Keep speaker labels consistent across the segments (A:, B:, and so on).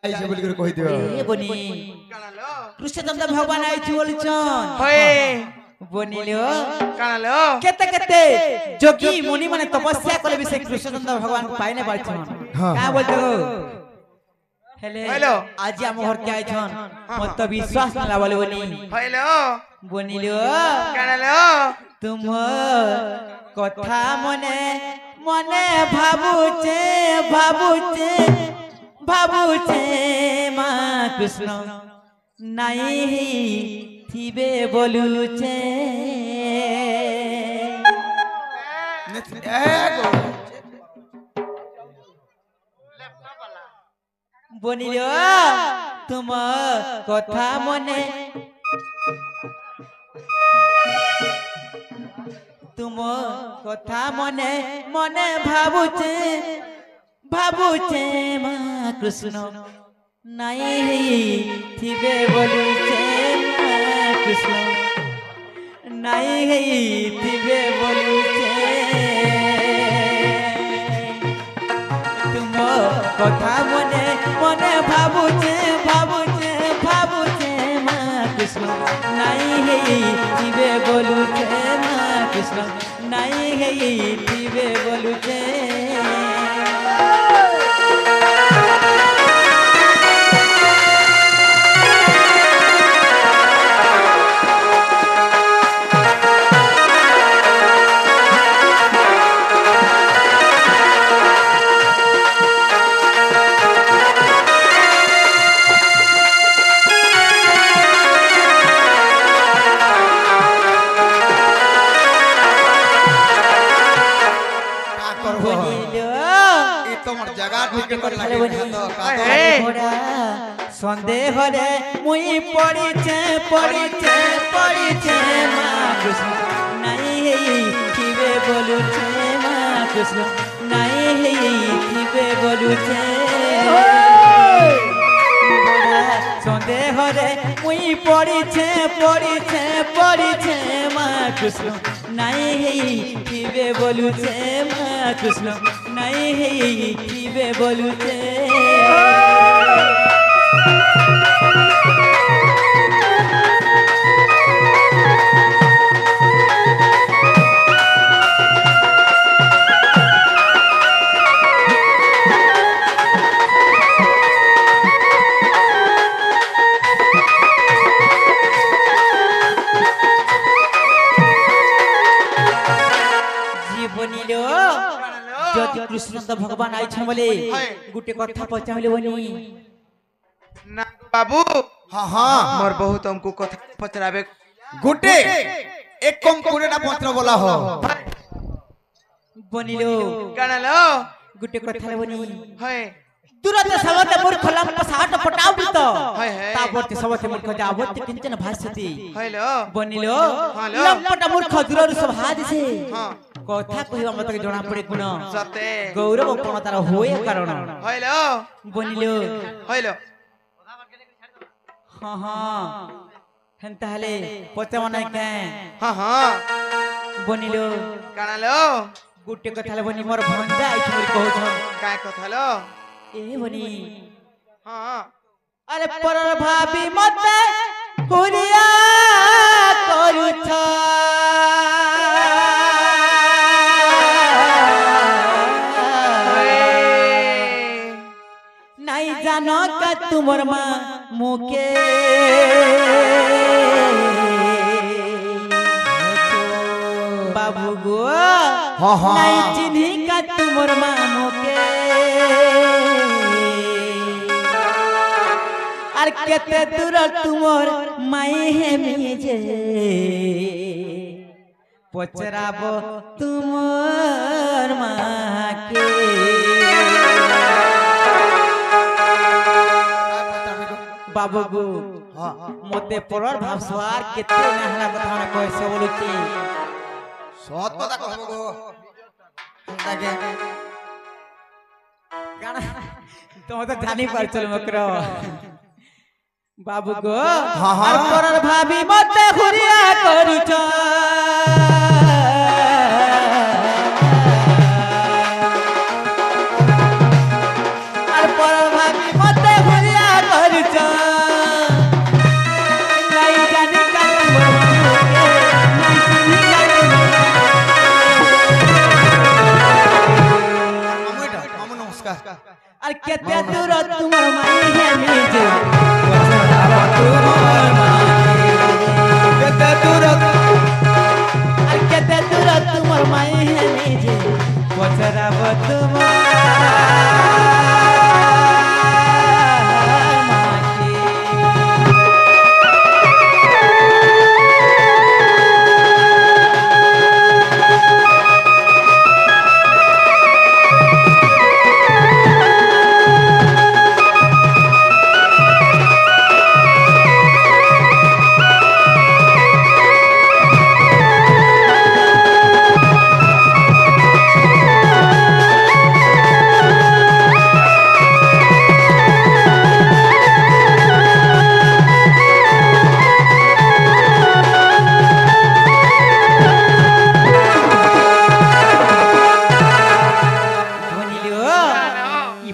A: आइछे बोली कर कहि दियो
B: ए बनी
C: कानालो
B: कृष्णचंद्र भगवान आइछि बोलछन
C: होए
B: बनिलो
C: कानालो
B: केते केते जोगी मुनि माने तपस्या करले भी से कृष्णचंद्र भगवान को पाइने पाछन का बोलतो हेलो आज हम घर के आइछन मत तो विश्वास न लावले बनी
C: हेलो
B: बनिलो
C: कानालो
B: तुम कथा मने मने भाबुचे भाबुचे भाबुचे मां कृष्ण नाई थिबे बोलुचे बनिलो तुम कथा मने तुम कथा मने मने भाबुचे भाबुचे मां कृष्ण नाई थिबे बोलुचे मां कृष्ण नाई थिबे बोलुचे तुम कथा मने मने भाबुचे भाबुचे भाबुचे मां कृष्ण नाई थिबे बोलुचे मां कृष्ण नाई थिबे बोलुचे सन्देह रे मुई पड़ीचे पड़ीचे पड़ीचे मां कृष्ण नाई थिबे बोलुचे मां कृष्ण नाई थिबे बोलुचे सन्देह रे मुई पड़ीचे पड़ीचे पड़ीचे मां कृष्ण नाई थिबे बोलुचे मां कृष्ण नाई थिबे बोलुचे कृष्ण भगवान आई बोले गुटे कथा पचाइले बनी
C: ना बाबू
A: हां हां
C: मोर बहुत हमको कथा पचराबे
A: गुटे एक कम कोरेटा पत्र बोला हो
B: बनिलो
C: कानालो
B: गुटे कथा बनी
C: है
B: तुरंत सबते मूर्ख लंप साट पटाउ तो
C: है है
B: ताबते सबते मूर्ख जावते किंचन भास्यति
C: हेलो
B: बनिलो
C: हेलो
B: लंपटा मूर्ख दूररु सब हाद से
C: हां
B: कथा कहिबा मते जणा पड़े गुण
C: सते
B: गौरव कोन तार होए कारण
C: हेलो
B: बनिलो
C: हेलो
B: हां हां हेंता हले पते मनाय के
C: हां हां
B: बनिलो
C: कानालो
B: गुटे कथा बनी मोर भंजा आई मोर कहू छ
C: काय कथालो
B: ए बनी
C: हां
B: अरे पर भाभी मते हुरिया करू छ नहीं जानो का तुमर मां मुके बाबू गो
A: हां हां
B: नहीं चिन्ही का तुमर मां मुके আর কেতে দূর তুমর মাই হেমি যে পচরাব তুমর মাকে বাবু গো মতে পরর ভাবসবার কেতে নাহলা কথা না কইছে বলুছি
A: সৎ কথা কহব গো তাকে
B: গানা তুমি তো জানি পারছল মকর बाबू गो
A: हाँ हाँ
B: परर भाभी मते हुरिया करूच और परर भाभी मते हुरिया কেতে দূর তোমার মাই হে নিজে পছরাব তোমার মাকে
A: কেতে দূর
B: আর কেতে দূর তোমার মাই হে নিজে পছরাব তোমার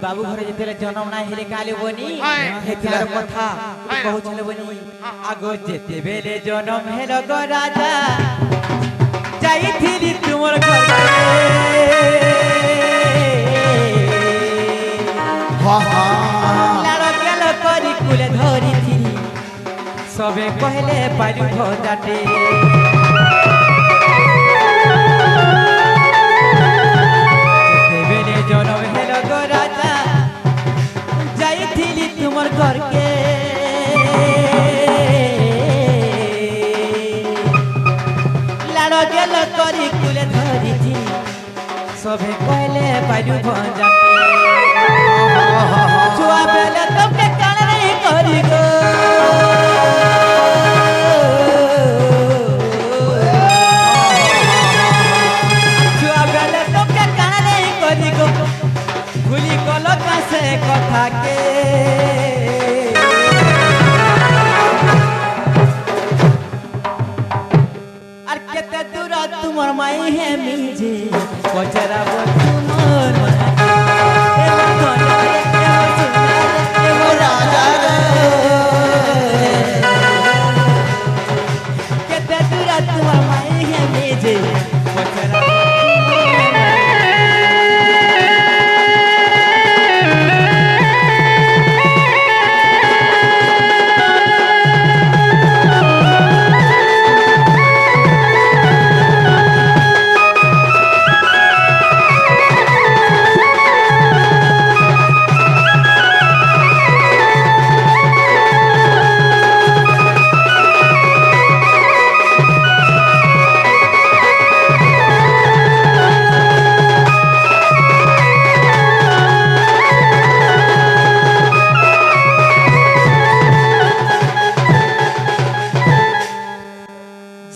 B: बाबू घरे जेतेले जन्म ना हेले काले बनी हेतिलार कथा कहउछले बनी आगो जेते बेले जन्म हेलो गो राजा जाईथिली तुमर घर
A: हा हा
B: लाड़ गेल करी कुले धरी थी सबे कहले पालू भजाटे जेते बेले जन्म हेलो गो राजा जाईथिली तुमर घर के लाड़ गेल करी कुले धरी थी सबे कहले पालू भजाटे छुआ बेले तुमके कान नहीं करी गो छुआ बेले तुमके कान नहीं करी गो भूली गलो कासे कथा के আর কেতে দূর তোমার মাই হে মিজে পছরাব তোমার মাকে এ মন এ সুনারে এ রাজা কেতে দূর তোমার মাই হে মিজে পছরাব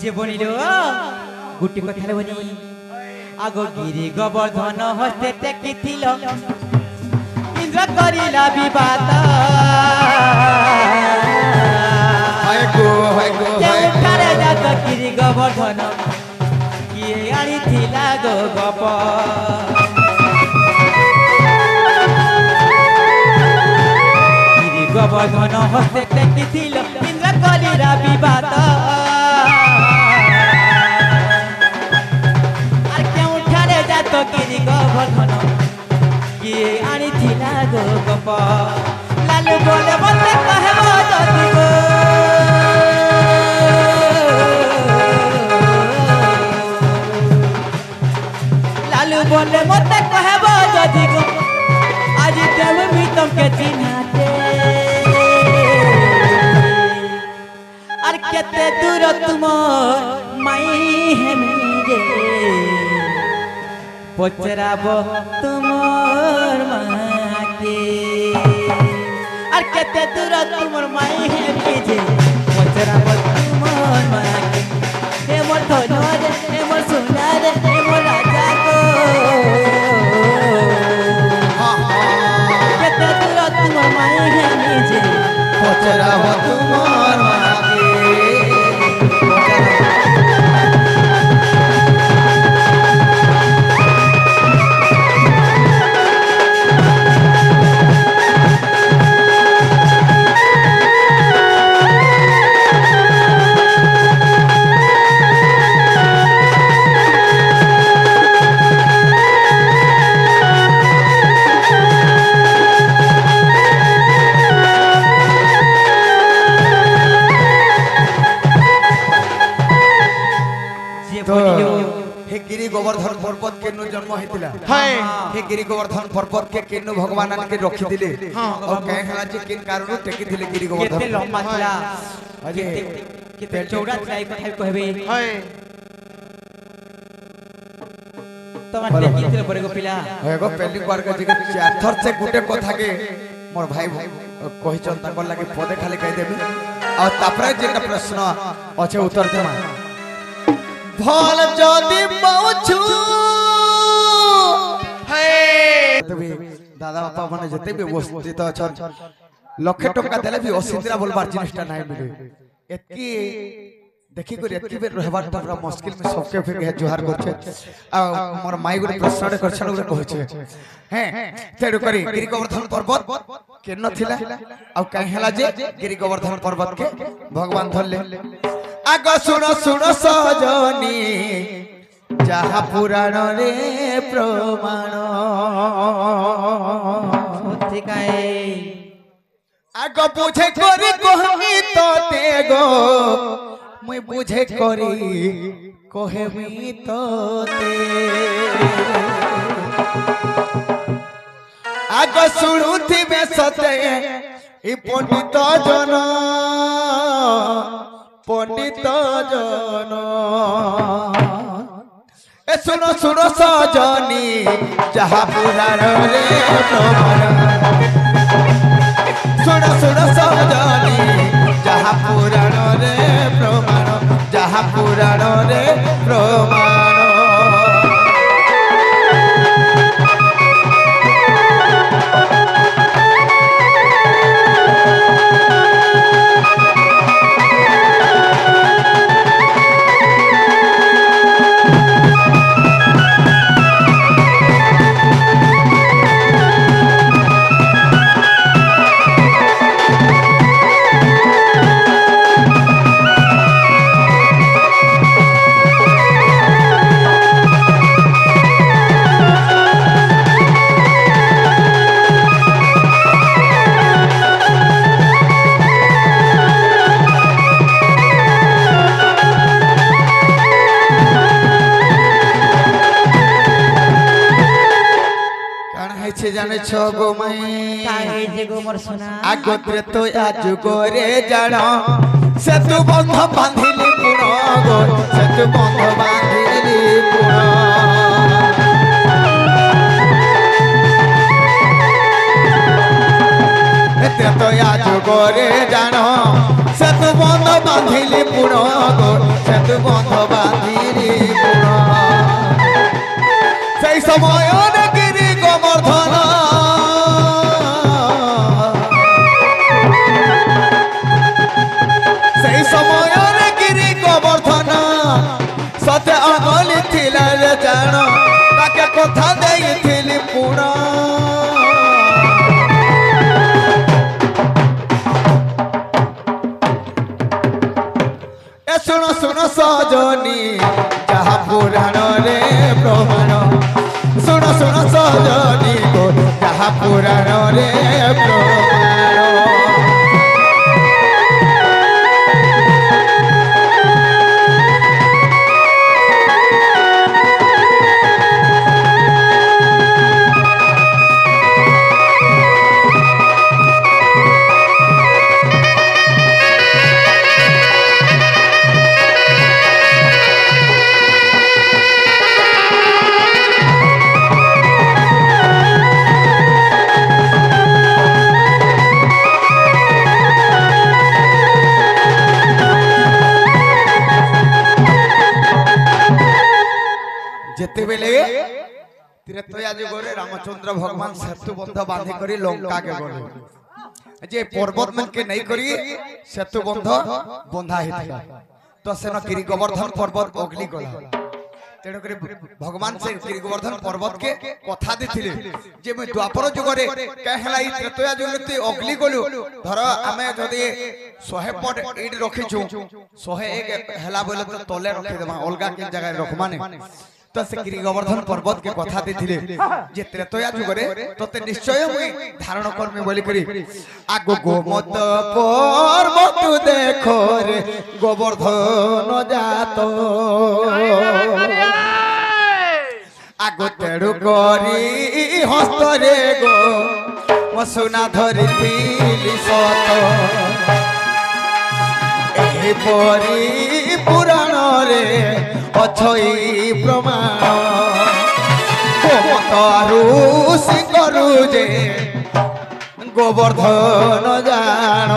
B: যে বলিল গুটি কথালে বলি আগো গিরি গোবর্ধন হস্তে টেকিছিল ইন্দ্র করিলা বিবাদ
A: হায় গো হায় গো হায় গো
B: কেউঠারে যাত গিরি গোবর্ধন কিয়ে আনিথিলা গো গপ গিরি গোবর্ধন হস্তে টেকিছিল ইন্দ্র করিলা বিবাদ तो गिरी गोवर्धन किए आनिथिला गो गप लालू बोले मते कहबो जदि गो लालू बोले मते कहबो जदि गो आज देव भी तुमके चिन्हाते और केते दूर तुम माई है मेरे পছরাব তোমার মাকে আর কেতে দূর তোমার মাই হে মিজে পছরাব তোমার মাকে হে মোর ধনরে হে মোর সোনারে হে মোর রাজা গো কেতে দূর তোমার মাই হে মিজে
A: পছরাব তোমার মাকে गोवर्धन पर्वत केनु जन्म होइतिला
C: हाय
A: हे गिरी गोवर्धन पर्वत के केनु भगवान के रखि दिले और कहे हला जे किन कारण टेकी दिले गिरी
B: केते
A: गोवर्धन
B: लम्बा थिला
A: अजे
B: केते चौड़ा थिला एक कथा कहबे
C: हाय
B: तमा टेकी थिला परे गो पिला
A: हेगो पेली बार के जे चाथर से गुटे कथा के मोर भाई कहि चंता कर लागे पदे खाली कहि देबे और तापरे जे प्रश्न अच्छे उत्तर देमा भल जदी पहुँचू तबे दादा बापा माने जते भी उपस्थित अछन लक्ष टका देले भी असिंद्रा बोलबार जिनिसटा नाही मिले एतकी देखि कर एतकी बेर रहबार पूरा मुश्किल में सबके फिर जोहार करछे आ मोर माई गुरे प्रश्न करछन गुरे कहछे हैं तेडु करी गिरी गोवर्धन पर्वत केन थिला आ काहे हला जे गिरी गोवर्धन पर्वत के भगवान धरले आग सुनो सुनो सजनी जहा पुराण रे प्रमाण
B: ठिकाए
A: आग बुझे करी कहमी तो ते गो मुई बुझे करी कहमी तो ते आग सुनुथिबे सते ई पंडित जन पंडित जन ए सुनो सुनो सजनी जहा पुराण रे प्रमाण सुनो सुनो सजनी जहा पुराण रे प्रमाण जहा पुराण रे प्रमाण जाने छो गो मई
B: काहे जे गो मोर सोना
A: आगोत्रे तो आज गोरे जानो से तू बंध बांधिली पुनो गो से तू बंध बांधिली पुनो ते तो आज गोरे जानो से तू बंध बांधिली पुनो गो से तू बंध बांधिली पुनो সেই সময় गिरी गोवर्धन সেই সময় गिरी गोवर्धन सते अगली थिला रे जान ताके कथा देइथिली पुण ए सुनो सुनो सजनी जहा पुराण रे प्रमाण सुनो सुनो सजनी को जहा पुराण रे प्रमाण जेते बेले त्रेतया जुगरे रामचंद्र भगवान सेतु बंध बांधी करी लंका के गले जे पर्वत मन के नहीं करी सेतु बंध बंधा हिथिला तो सेन गिरी गोवर्धन पर्वत अगली गला तेणु करी भगवान से गिरी गोवर्धन पर्वत के कथा देथिले जे मैं द्वापर जुगरे कहला ई त्रेतया जुगरे अगली गलु धर आमे जदी 100 पट इड रखिछु 101 हला बोले तो तले रखि देबा अलगा के जगह रखमाने तो से गिरी गोवर्धन पर्वत के कथा देथिले जे त्रेतया जुगरे तते निश्चय मुई धारण करमे बोली करी आगो गोमत पर्वत देखो रे गोवर्धन जातो আগো তেড়ু করি হস্তরে গো মো সোনা ধরিଥିଲି সত এপরি পুরাণরে অছই প্রমাণ গোমতারু সিংহরু যে গোবর্ধন জাণ